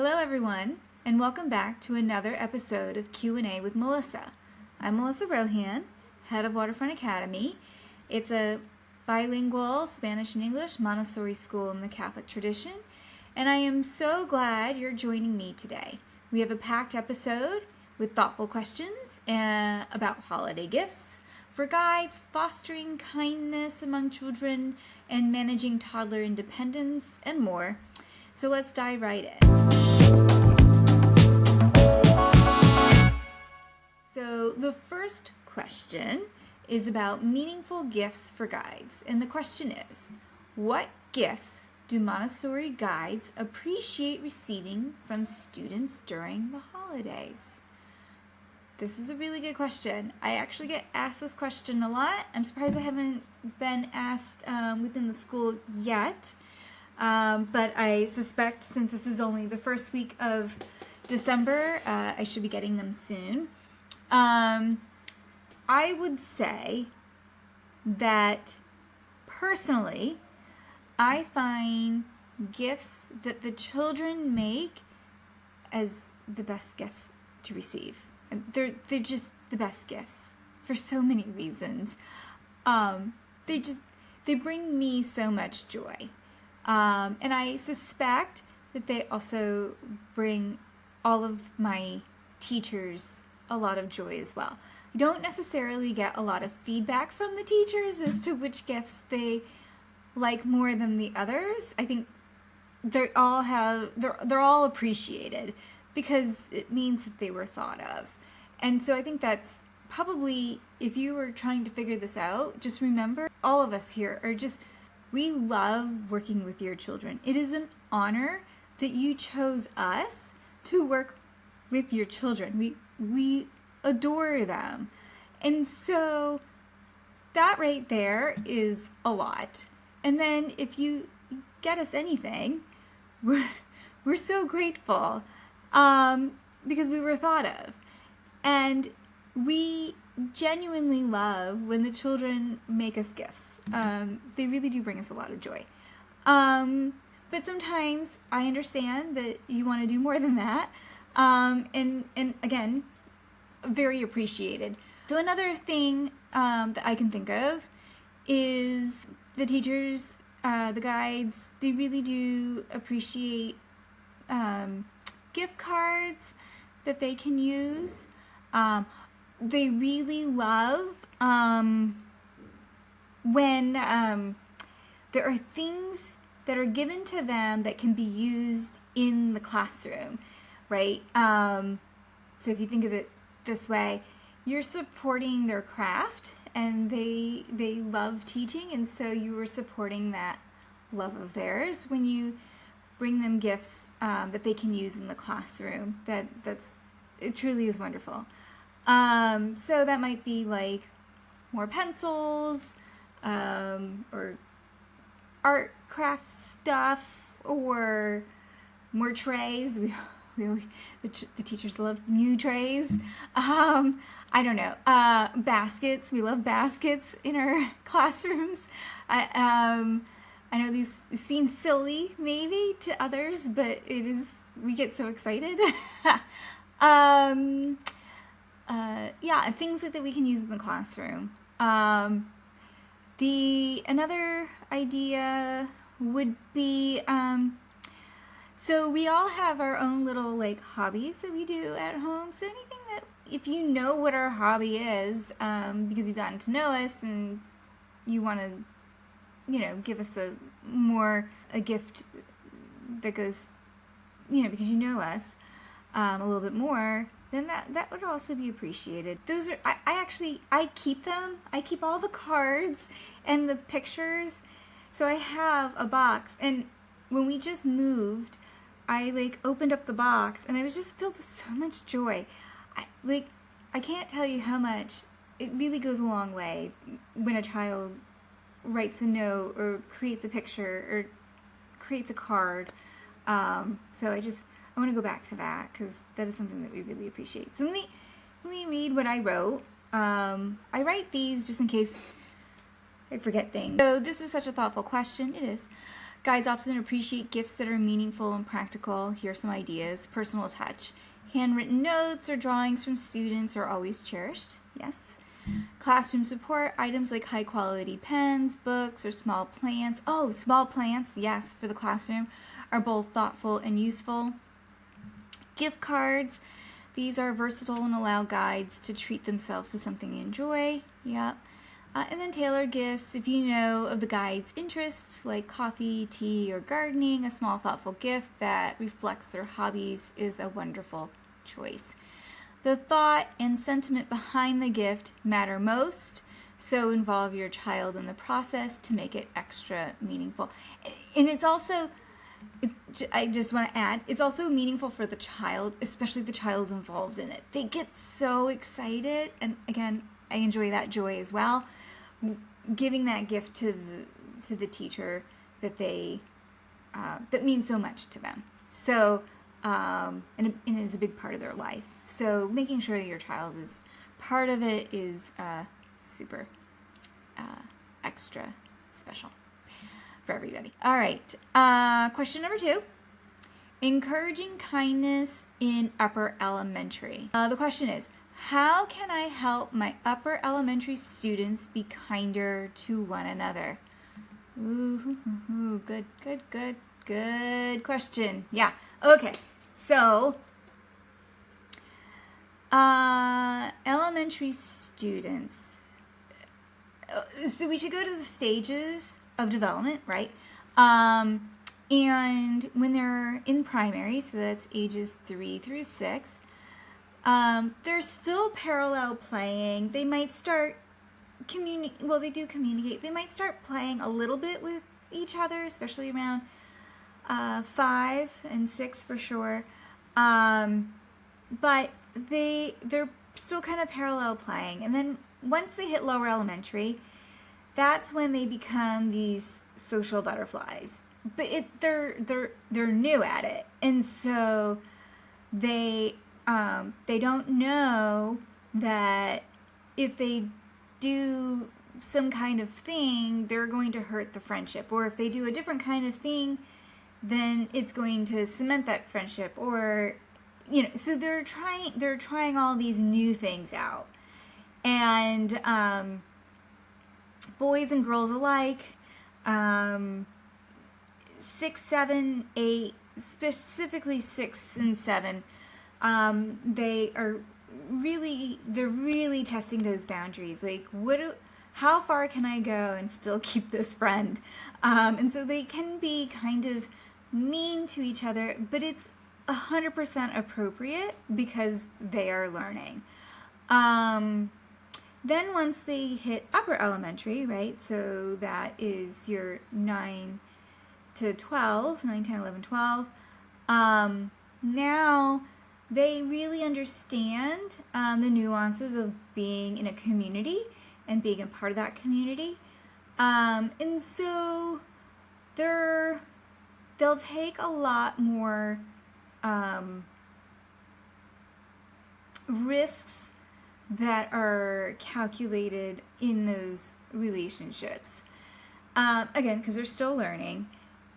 Hello everyone, and welcome back to another episode of Q&A with Melissa. I'm Melissa Rohan, head of Waterfront Academy. It's a bilingual Spanish and English Montessori school in the Catholic tradition, and I am so glad you're joining me today. We have a packed episode with thoughtful questions about holiday gifts, for guides, fostering kindness among children, and managing toddler independence, and more. So let's dive right in. So the first question is about meaningful gifts for guides. And the question is, what gifts do Montessori guides appreciate receiving from students during the holidays? This is a really good question. I actually get asked this question a lot. I'm surprised I haven't been asked within the school yet. But I suspect since this is only the first week of December, I should be getting them soon. I would say that personally, I find gifts that the children make as the best gifts to receive. They're just the best gifts for so many reasons. They bring me so much joy. And I suspect that they also bring all of my teachers a lot of joy as well. I don't necessarily get a lot of feedback from the teachers as to which gifts they like more than the others. I think they're all appreciated because it means that they were thought of. And so I think that's probably, if you were trying to figure this out, just remember all of us here are just, we love working with your children. It is an honor that you chose us to work with your children. We adore them. And so that right there is a lot. And then if you get us anything, we're so grateful because we were thought of. And we genuinely love when the children make us gifts. They really do bring us a lot of joy. But sometimes I understand that you want to do more than that. And again, very appreciated. So another thing that I can think of is the teachers, the guides, they really do appreciate gift cards that they can use. They really love when there are things that are given to them that can be used in the classroom, right? So if you think of it this way, you're supporting their craft and they love teaching, and so you are supporting that love of theirs when you bring them gifts that they can use in the classroom. It truly is wonderful. So that might be like more pencils, or art craft stuff, or more trays. The teachers love new trays. I don't know. Baskets. We love baskets in our classrooms. I know these seem silly maybe to others, but we get so excited. Yeah, things that we can use in the classroom. Another idea would be, so we all have our own little hobbies that we do at home. So anything that, if you know what our hobby is, because you've gotten to know us and you want to, give us a gift that goes, because you know us a little bit more, then that would also be appreciated. Those are, I keep them. I keep all the cards and the pictures. So I have a box, and when we just moved, I opened up the box and I was just filled with so much joy. I can't tell you how much. It really goes a long way when a child writes a note or creates a picture or creates a card. So I want to go back to that because that is something that we really appreciate. So let me read what I wrote. I write these just in case I forget things. So this is such a thoughtful question. It is. Guides often appreciate gifts that are meaningful and practical. Here are some ideas. Personal touch. Handwritten notes or drawings from students are always cherished. Yes. Classroom support. Items like high quality pens, books, or small plants. Oh, small plants, yes, for the classroom, are both thoughtful and useful. Gift cards. These are versatile and allow guides to treat themselves to something they enjoy. Yep. And then tailored gifts. If you know of the guide's interests, like coffee, tea, or gardening, a small thoughtful gift that reflects their hobbies is a wonderful choice. The thought and sentiment behind the gift matter most, so involve your child in the process to make it extra meaningful. And it's also, I just want to add, it's also meaningful for the child, especially if the child's involved in it. They get so excited, and again, I enjoy that joy as well. Giving that gift to the teacher that they that means so much to them. So and is a big part of their life. So making sure your child is part of it is super extra special for everybody. All right. Question number 2. Encouraging kindness in upper elementary. The question is, how can I help my upper elementary students be kinder to one another? Ooh, good question. Yeah. Okay. So, elementary students. So we should go to the stages of development, right? And when they're in primary, so that's ages 3 through 6, they're still parallel playing. They might start they do communicate. They might start playing a little bit with each other, especially around 5 and 6 for sure. But they're still kind of parallel playing. And then once they hit lower elementary, that's when they become these social butterflies. But they're new at it, and so they don't know that if they do some kind of thing, they're going to hurt the friendship, or if they do a different kind of thing, then it's going to cement that friendship, or so they're trying all these new things out, and boys and girls alike, 6, 7, 8, specifically 6 and 7, they're really testing those boundaries. Like, how far can I go and still keep this friend? And so they can be kind of mean to each other, but it's 100% appropriate because they are learning. Then once they hit upper elementary, right? So that is your 9 to 12, 9, 10, 11, 12. Now they really understand the nuances of being in a community and being a part of that community. And so they'll take a lot more risks that are calculated in those relationships. Again, because they're still learning.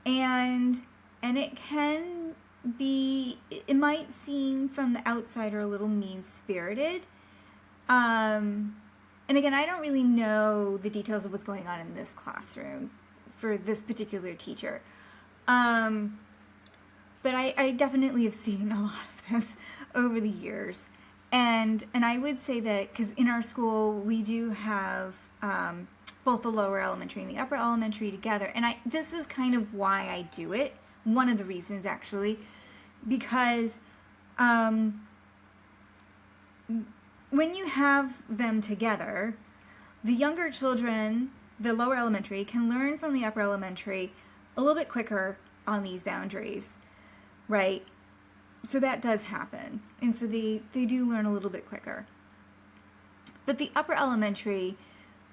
And it can be, it might seem from the outsider a little mean-spirited. And again, I don't really know the details of what's going on in this classroom for this particular teacher. But I definitely have seen a lot of this over the years. And I would say that, because in our school, we do have both the lower elementary and the upper elementary together. And this is kind of why I do it. One of the reasons, actually, because when you have them together, the younger children, the lower elementary, can learn from the upper elementary a little bit quicker on these boundaries, right? So that does happen. And so they do learn a little bit quicker. But the upper elementary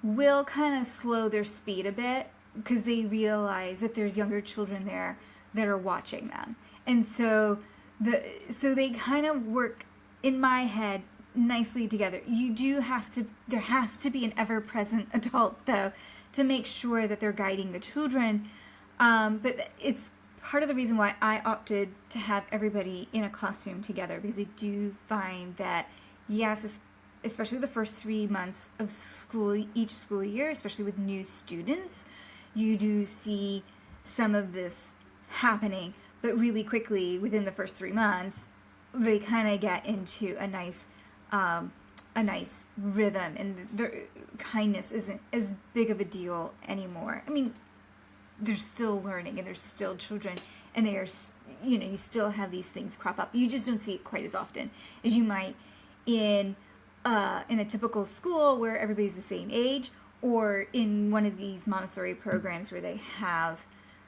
will kind of slow their speed a bit because they realize that there's younger children there that are watching them. And so they kind of work, in my head, nicely together. There has to be an ever-present adult, though, to make sure that they're guiding the children But it's part of the reason why I opted to have everybody in a classroom together, because I do find that, yes, especially the first 3 months of school, each school year, especially with new students, you do see some of this happening, but really quickly within the first 3 months, they kind of get into a nice rhythm, and their kindness isn't as big of a deal anymore. I mean, they're still learning, and they're still children, and they are, you still have these things crop up. You just don't see it quite as often as you might in a typical school where everybody's the same age, or in one of these Montessori programs where they have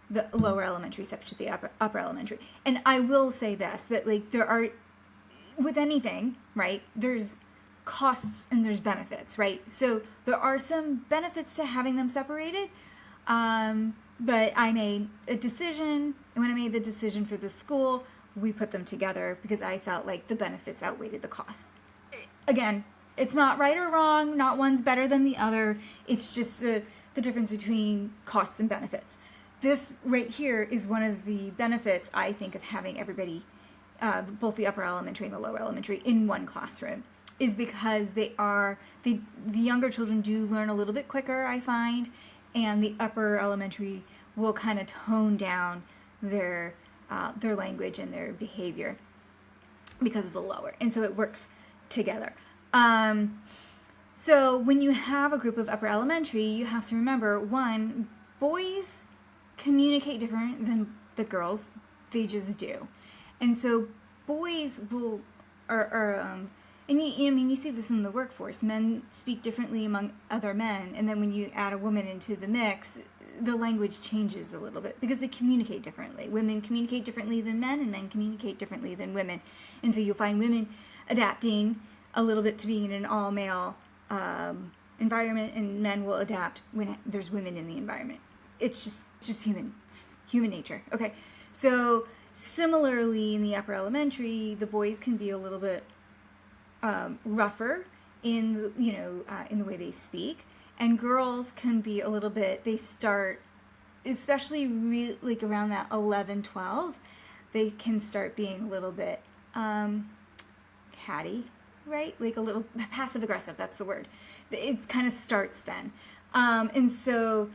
the lower elementary steps to the upper elementary. And I will say this, that like there are, with anything, right, there's costs and there's benefits, right? So there are some benefits to having them separated, but I made a decision, and when I made the decision for the school, we put them together because I felt like the benefits outweighed the costs. Again, it's not right or wrong, not one's better than the other, it's just the difference between costs and benefits. This right here is one of the benefits, I think, of having everybody, both the upper elementary and the lower elementary, in one classroom, is because the younger children do learn a little bit quicker, I find, and the upper elementary will kind of tone down their language and their behavior because of the lower, and so it works together. So when you have a group of upper elementary, you have to remember, one, boys communicate different than the girls. They just do. And so boys will, and you see this in the workforce. Men speak differently among other men, and then when you add a woman into the mix, the language changes a little bit because they communicate differently. Women communicate differently than men, and men communicate differently than women. And so you'll find women adapting a little bit to being in an all-male environment, and men will adapt when there's women in the environment. It's just human nature. Okay, so similarly in the upper elementary, the boys can be a little bit rougher in the way they speak, and girls can be a little bit, they start, especially like around that 11, 12, they can start being a little bit catty, right? Like a little passive aggressive, that's the word. It kind of starts then. And so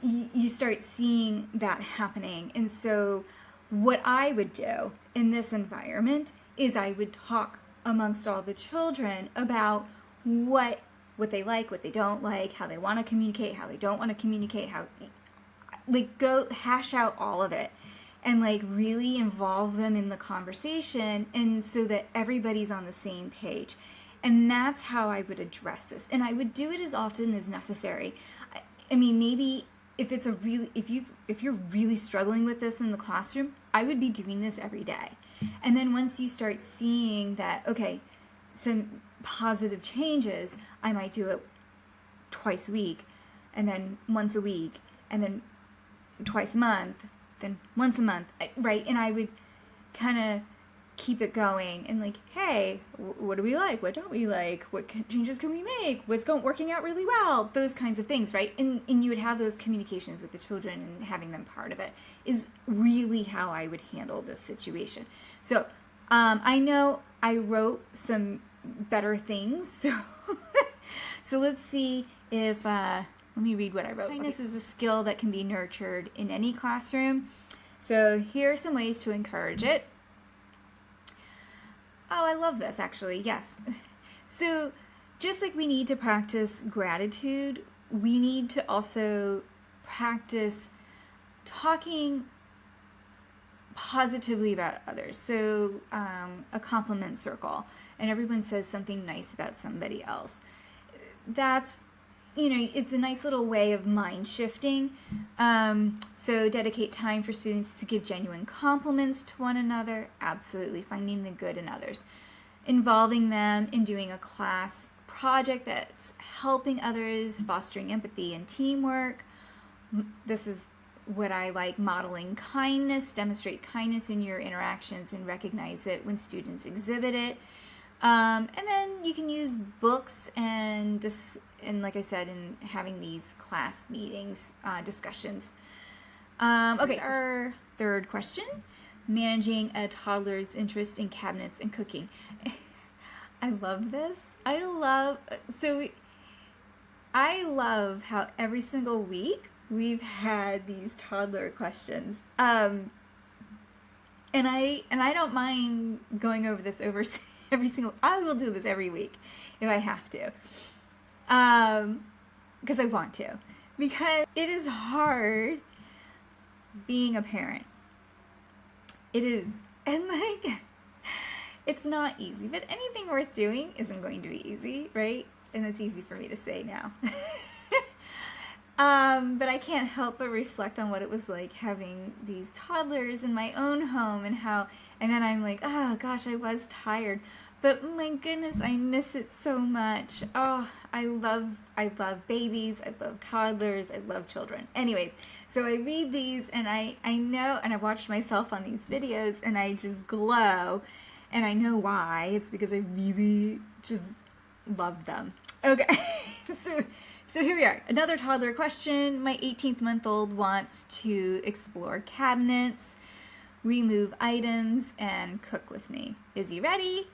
you start seeing that happening. And so what I would do in this environment is I would talk amongst all the children about what they like, what they don't like, how they want to communicate, how they don't want to communicate, how, like, go hash out all of it and like really involve them in the conversation, and so that everybody's on the same page. And that's how I would address this, and I would do it as often as necessary. I mean, maybe if you're really struggling with this in the classroom, I would be doing this every day. And then once you start seeing that, okay, some positive changes, I might do it twice a week, and then once a week, and then twice a month, then once a month, right? And I would kind of keep it going, and like, hey, what do we like? What don't we like? What changes can we make? What's working out really well? Those kinds of things, right? And you would have those communications with the children, and having them part of it is really how I would handle this situation. So I know I wrote some better things, so let's see if let me read what I wrote. Kindness is a skill that can be nurtured in any classroom. So here are some ways to encourage it. Oh, I love this, actually. Yes. So just like we need to practice gratitude, we need to also practice talking positively about others. So a compliment circle, and everyone says something nice about somebody else. That's, it's a nice little way of mind shifting. So dedicate time for students to give genuine compliments to one another. Absolutely. Finding the good in others. Involving them in doing a class project that's helping others, fostering empathy and teamwork. This is what I like. Modeling kindness. Demonstrate kindness in your interactions and recognize it when students exhibit it. And then you can use books and like I said, in having these class meetings, discussions. Okay, our third question, managing a toddler's interest in cabinets and cooking. I love this. I love how every single week we've had these toddler questions. And I don't mind going over this I will do this every week if I have to. Because I want to. Because it is hard being a parent. It is. And it's not easy, but anything worth doing isn't going to be easy, right? And it's easy for me to say now. But I can't help but reflect on what it was like having these toddlers in my own home and then I'm like, oh gosh, I was tired. But my goodness, I miss it so much. Oh, I love babies, I love toddlers, I love children. Anyways, so I read these and I know, and I watched myself on these videos and I just glow. And I know why. It's because I really just love them. Okay, so here we are. Another toddler question. My 18-month-old wants to explore cabinets, remove items, and cook with me. Is he ready?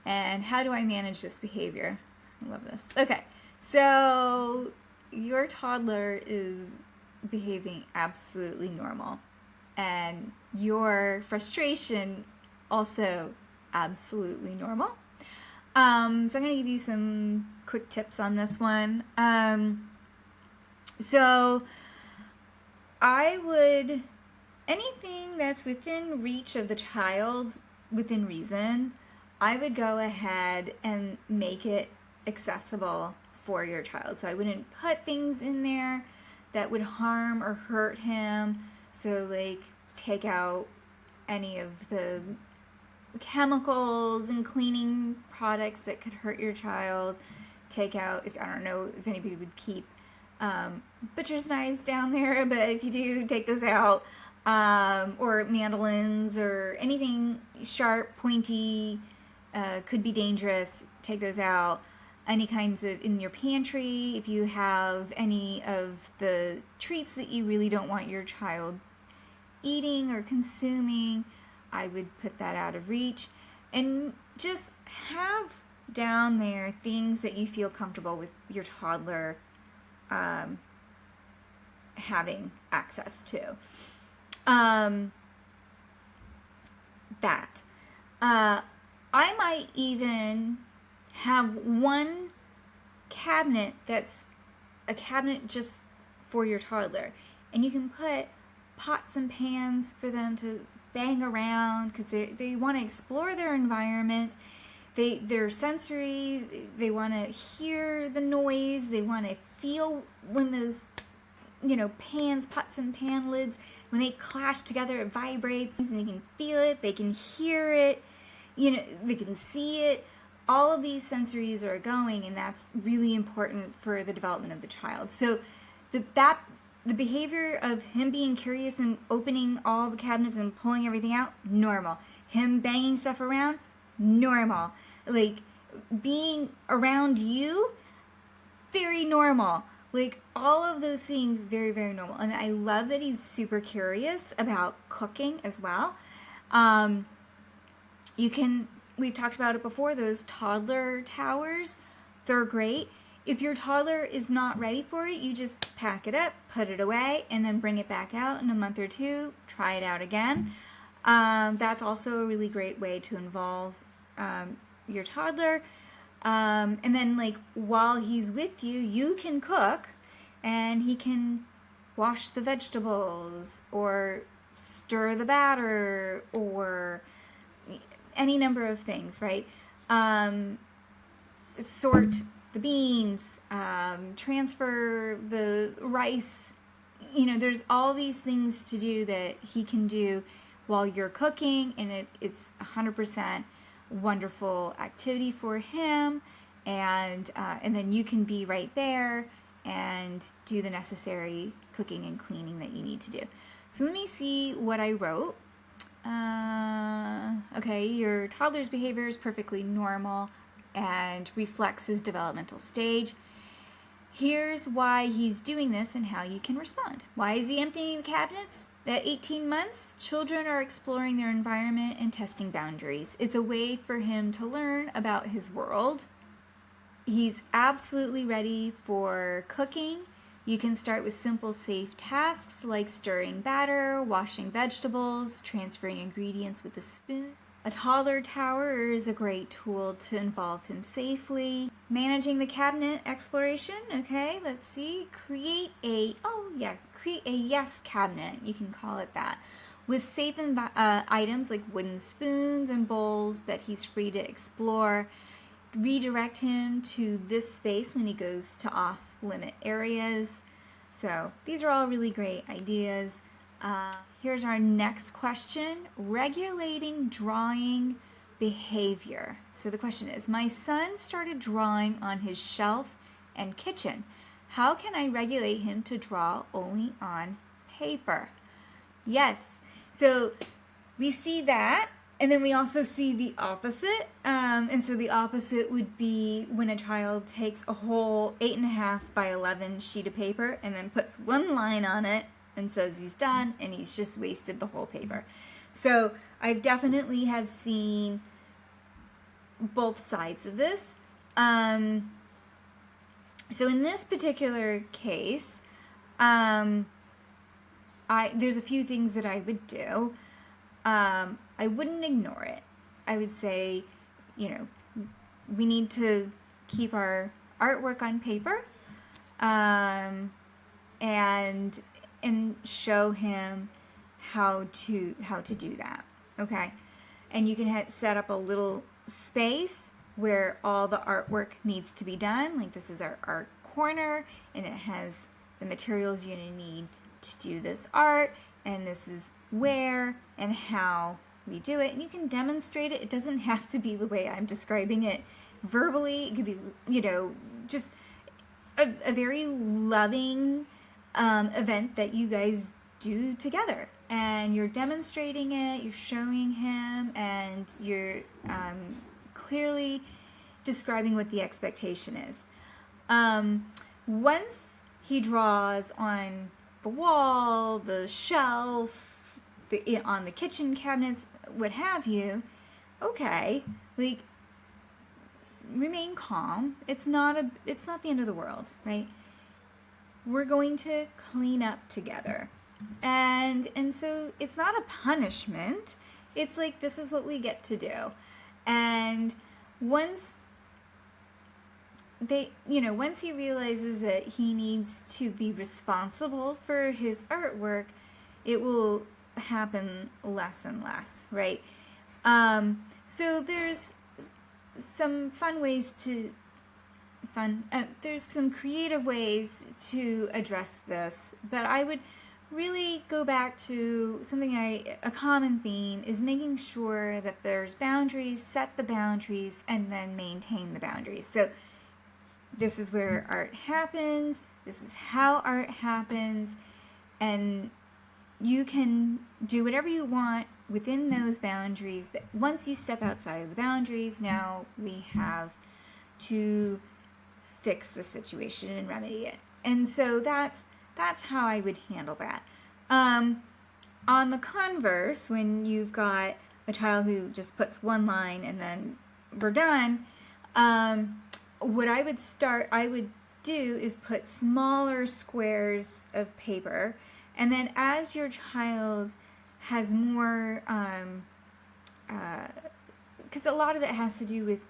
And how do I manage this behavior? I love this. Okay, so your toddler is behaving absolutely normal. And your frustration also absolutely normal. So I'm going to give you some quick tips on this one. So I would, anything that's within reach of the child, within reason, I would go ahead and make it accessible for your child. So I wouldn't put things in there that would harm or hurt him. So like take out any of the chemicals and cleaning products that could hurt your child. Take out, I don't know if anybody would keep butcher's knives down there, but if you do, take those out. Or mandolins or anything sharp, pointy, could be dangerous, take those out. Any kinds of, in your pantry, if you have any of the treats that you really don't want your child eating or consuming, I would put that out of reach. And just have down there things that you feel comfortable with your toddler having access to. I might even have one cabinet that's a cabinet just for your toddler, and you can put pots and pans for them to bang around because they want to explore their environment. They're sensory, they want to hear the noise, they want to feel when those pans, pots and pan lids, when they clash together, it vibrates, and they can feel it, they can hear it, they can see it. All of these sensories are going, and that's really important for the development of the child. So the behavior of him being curious and opening all the cabinets and pulling everything out, normal. Him banging stuff around, normal. Like, being around you, very normal. Like, all of those things, very, very normal. And I love that he's super curious about cooking as well. We've talked about it before, those toddler towers, they're great. If your toddler is not ready for it, you just pack it up, put it away, and then bring it back out in a month or two, try it out again. That's also a really great way to involve your toddler. And then, like, while he's with you, you can cook, and he can wash the vegetables, or stir the batter, or any number of things, right? Sort the beans, transfer the rice. There's all these things to do that he can do while you're cooking, and it's 100% wonderful activity for him, and then you can be right there and do the necessary cooking and cleaning that you need to do. So let me see what I wrote. Okay, your toddler's behavior is perfectly normal and reflects his developmental stage. Here's why he's doing this and how you can respond. Why is he emptying the cabinets? At 18 months, children are exploring their environment and testing boundaries. It's a way for him to learn about his world. He's absolutely ready for cooking. You can start with simple, safe tasks like stirring batter, washing vegetables, transferring ingredients with a spoon. A toddler tower is a great tool to involve him safely. Managing the cabinet exploration, okay, let's see. Create a yes cabinet, you can call it that, with safe items like wooden spoons and bowls that he's free to explore. Redirect him to this space when he goes to off-limit areas. So these are all really great ideas. Here's our next question. Regulating drawing behavior. So the question is, my son started drawing on his shelf and kitchen. How can I regulate him to draw only on paper? Yes. So we see that, and then we also see the opposite. And so the opposite would be when a child takes a whole 8.5 by 11 sheet of paper and then puts one line on it and says he's done, and he's just wasted the whole paper. So I definitely have seen both sides of this. So in this particular case, there's a few things that I would do. I wouldn't ignore it. I would say, we need to keep our artwork on paper, and show him how to do that. Okay, and you can set up a little space where all the artwork needs to be done. Like, this is our art corner, and it has the materials you're gonna need to do this art, and this is where and how we do it. And you can demonstrate it. It doesn't have to be the way I'm describing it verbally. It could be, just a very loving event that you guys do together, and you're demonstrating it, you're showing him, and you're clearly describing what the expectation is. Once he draws on the wall, the shelf, on the kitchen cabinets, what have you, okay, like, remain calm. It's not the end of the world, right? We're going to clean up together. And so it's not a punishment. It's like, this is what we get to do. And once he realizes that he needs to be responsible for his artwork, it will happen less and less, right? So there's some there's some creative ways to address this, but I would really go back to a common theme is making sure that there's boundaries, set the boundaries, and then maintain the boundaries. So this is where art happens, this is how art happens, and you can do whatever you want within those boundaries, but once you step outside of the boundaries, now we have to fix the situation and remedy it. And so that's how I would handle that. On the converse, when you've got a child who just puts one line and then we're done, what I would do is put smaller squares of paper, and then as your child has more, because a lot of it has to do with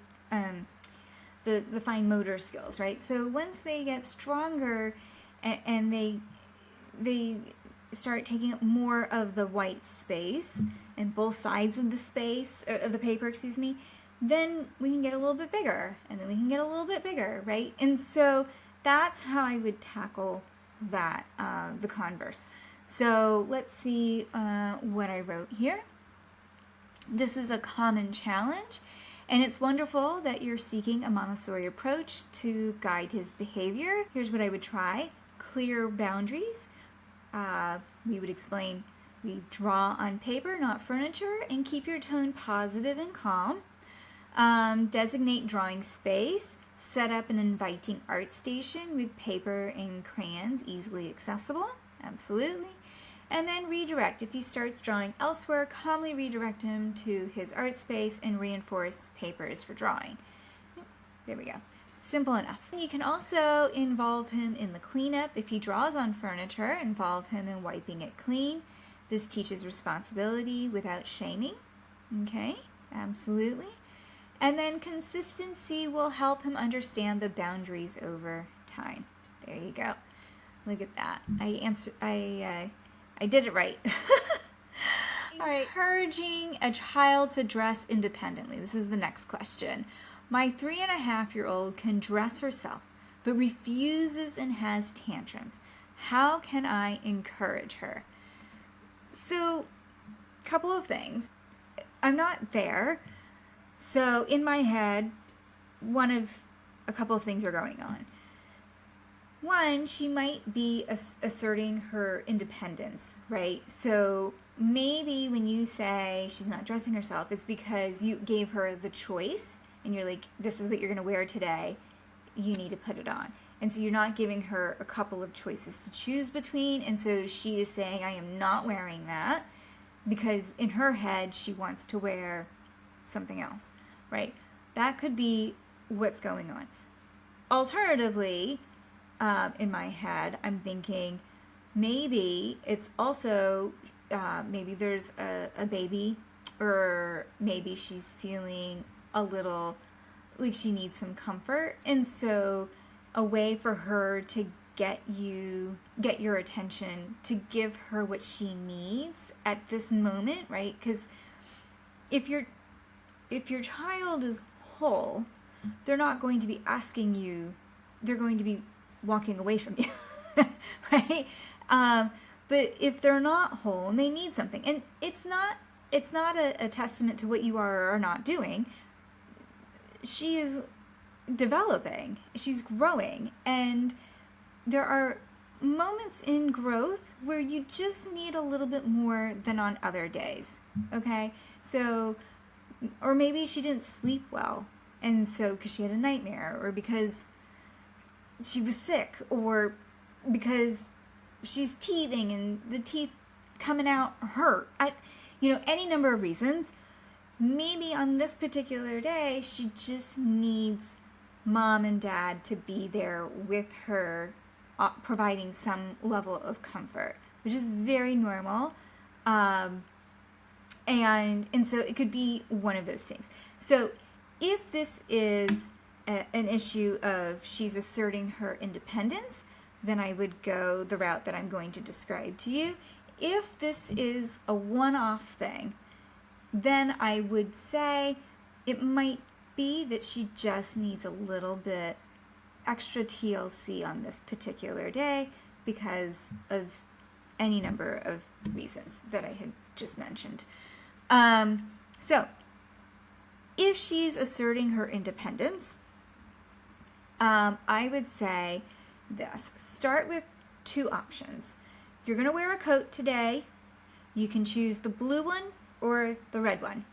the fine motor skills, right? So once they get stronger and they start taking up more of the white space and both sides of the space, of the paper, excuse me, then we can get a little bit bigger, and then we can get a little bit bigger, right? And so that's how I would tackle that, the converse. So let's see what I wrote here. This is a common challenge, and it's wonderful that you're seeking a Montessori approach to guide his behavior. Here's what I would try. Clear boundaries. We would explain, we draw on paper, not furniture, and keep your tone positive and calm. Designate drawing space. Set up an inviting art station with paper and crayons easily accessible. Absolutely. And then redirect. If he starts drawing elsewhere, calmly redirect him to his art space and reinforce papers for drawing. There we go. Simple enough. You can also involve him in the cleanup. If he draws on furniture, involve him in wiping it clean. This teaches responsibility without shaming. Okay, absolutely. And then consistency will help him understand the boundaries over time. There you go. Look at that. I did it right. All right. Encouraging a child to dress independently. This is the next question. My 3.5-year-old can dress herself, but refuses and has tantrums. How can I encourage her? So, couple of things. I'm not there. So, in my head, a couple of things are going on. One, she might be asserting her independence, right? So maybe when you say she's not dressing herself, it's because you gave her the choice and you're like, this is what you're going to wear today. You need to put it on. And so you're not giving her a couple of choices to choose between. And so she is saying, I am not wearing that, because in her head, she wants to wear something else, right? That could be what's going on. Alternatively, in my head, I'm thinking maybe it's also, maybe there's a baby, or maybe she's feeling a little like she needs some comfort. And so a way for her to get your attention, to give her what she needs at this moment, right? Because if your child is whole, they're not going to be asking you, they're going to be walking away from you, right? But if they're not whole and they need something, and it's not a testament to what you are or are not doing. She is developing, she's growing, and there are moments in growth where you just need a little bit more than on other days, okay? So, or maybe she didn't sleep well, and so because she had a nightmare, or because she was sick, or because she's teething and the teeth coming out hurt. Any number of reasons. Maybe on this particular day, she just needs mom and dad to be there with her, providing some level of comfort, which is very normal. And so it could be one of those things. So if this is an issue of she's asserting her independence, then I would go the route that I'm going to describe to you. If this is a one-off thing, then I would say it might be that she just needs a little bit extra TLC on this particular day because of any number of reasons that I had just mentioned. So if she's asserting her independence, I would say this. Start with two options. You're going to wear a coat today. You can choose the blue one or the red one,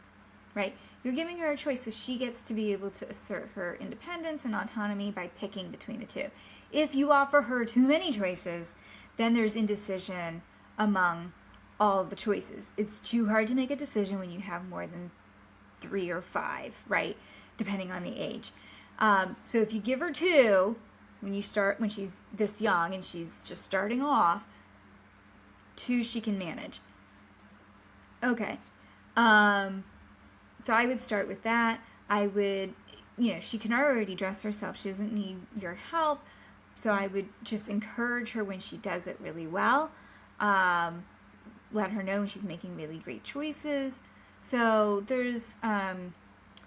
right? You're giving her a choice, so she gets to be able to assert her independence and autonomy by picking between the two. If you offer her too many choices, then there's indecision among all of the choices. It's too hard to make a decision when you have more than 3 or 5, right? Depending on the age. So if you give her 2, when she's this young and she's just starting off, 2 she can manage. Okay. So I would start with that. I would, she can already dress herself. She doesn't need your help. So I would just encourage her when she does it really well. Let her know when she's making really great choices. So there's a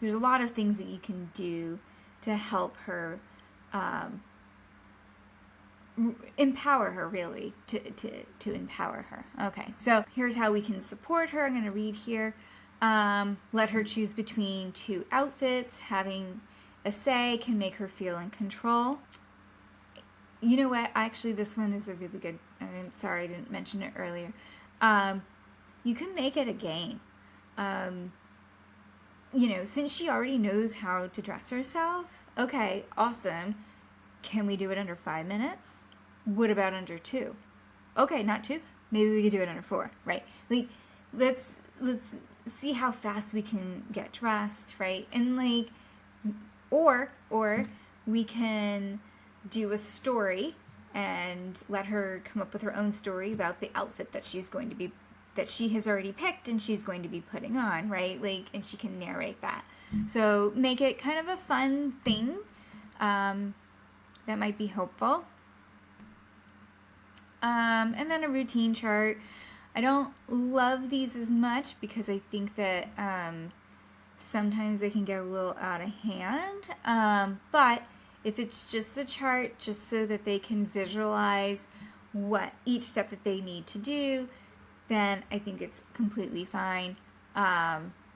lot of things that you can do to help her, empower her, really, to empower her. Okay, so here's how we can support her. I'm going to read here. Let her choose between 2 outfits. Having a say can make her feel in control. You know what? Actually, this one is a really good, I'm sorry I didn't mention it earlier. You can make it a game. Since she already knows how to dress herself, okay, awesome. Can we do it under 5 minutes? What about under 2? Okay, not 2, maybe we could do it under 4, right? Like, let's see how fast we can get dressed, right? And like, or we can do a story and let her come up with her own story about the outfit that she has already picked and she's going to be putting on, right? Like, and she can narrate that. So make it kind of a fun thing. That might be helpful. And then a routine chart. I don't love these as much because I think that sometimes they can get a little out of hand. But if it's just a chart, just so that they can visualize what each step that they need to do, then I think it's completely fine.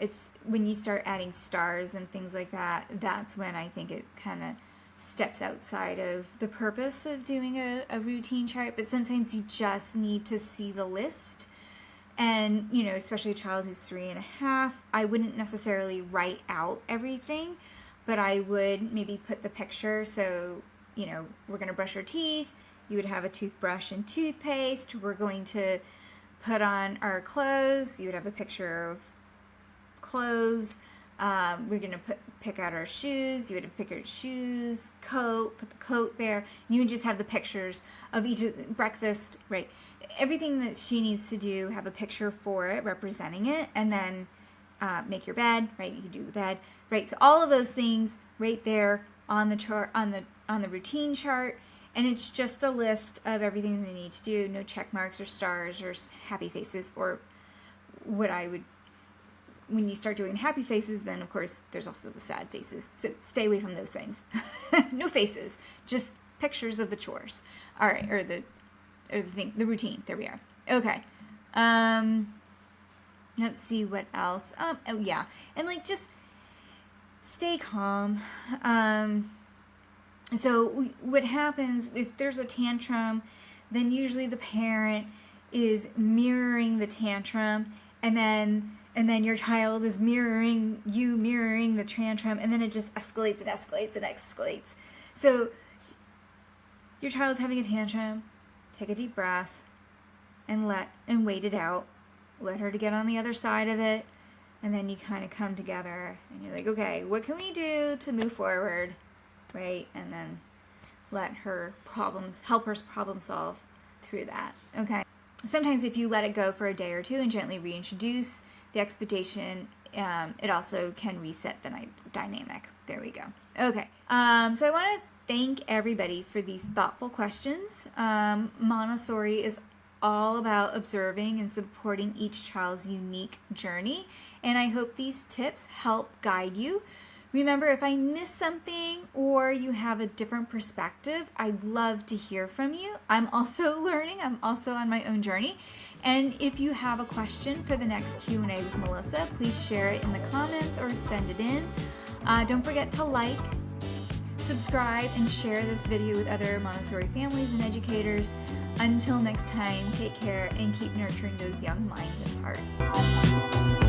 It's when you start adding stars and things like that, that's when I think it kind of steps outside of the purpose of doing a routine chart. But sometimes you just need to see the list. And, you know, especially a child who's 3.5, I wouldn't necessarily write out everything, but I would maybe put the picture. So, you know, we're going to brush our teeth. You would have a toothbrush and toothpaste. We're going to put on our clothes. You would have a picture of clothes. We're going to pick out our shoes. You would have pick out shoes, coat, put the coat there. And you would just have the pictures of each of the breakfast, right? Everything that she needs to do, have a picture for it, representing it, and then make your bed, right? You can do the bed, right? So all of those things right there on the chart, on the routine chart, and it's just a list of everything they need to do. No check marks or stars or happy faces, or what I would. When you start doing happy faces, then of course there's also the sad faces. So stay away from those things. No faces, just pictures of the chores. All right, or the the routine. There we are. Okay. Let's see what else. Oh yeah, and like just stay calm. So what happens if there's a tantrum? Then usually the parent is mirroring the tantrum, and then your child is mirroring the tantrum, and then it just escalates and escalates and escalates. So your child's having a tantrum, take a deep breath and wait it out. Let her to get on the other side of it, and then you kind of come together and you're like, okay, what can we do to move forward, right? And then help her problem solve through that. Okay. Sometimes if you let it go for a day or two and gently reintroduce the expectation, it also can reset the dynamic. There we go. Okay. So I want to thank everybody for these thoughtful questions. Montessori is all about observing and supporting each child's unique journey, and I hope these tips help guide you. Remember, if I miss something or you have a different perspective, I'd love to hear from you. I'm also learning. I'm also on my own journey. And if you have a question for the next Q&A with Melissa, please share it in the comments or send it in. Don't forget to like, subscribe, and share this video with other Montessori families and educators. Until next time, take care and keep nurturing those young minds and hearts.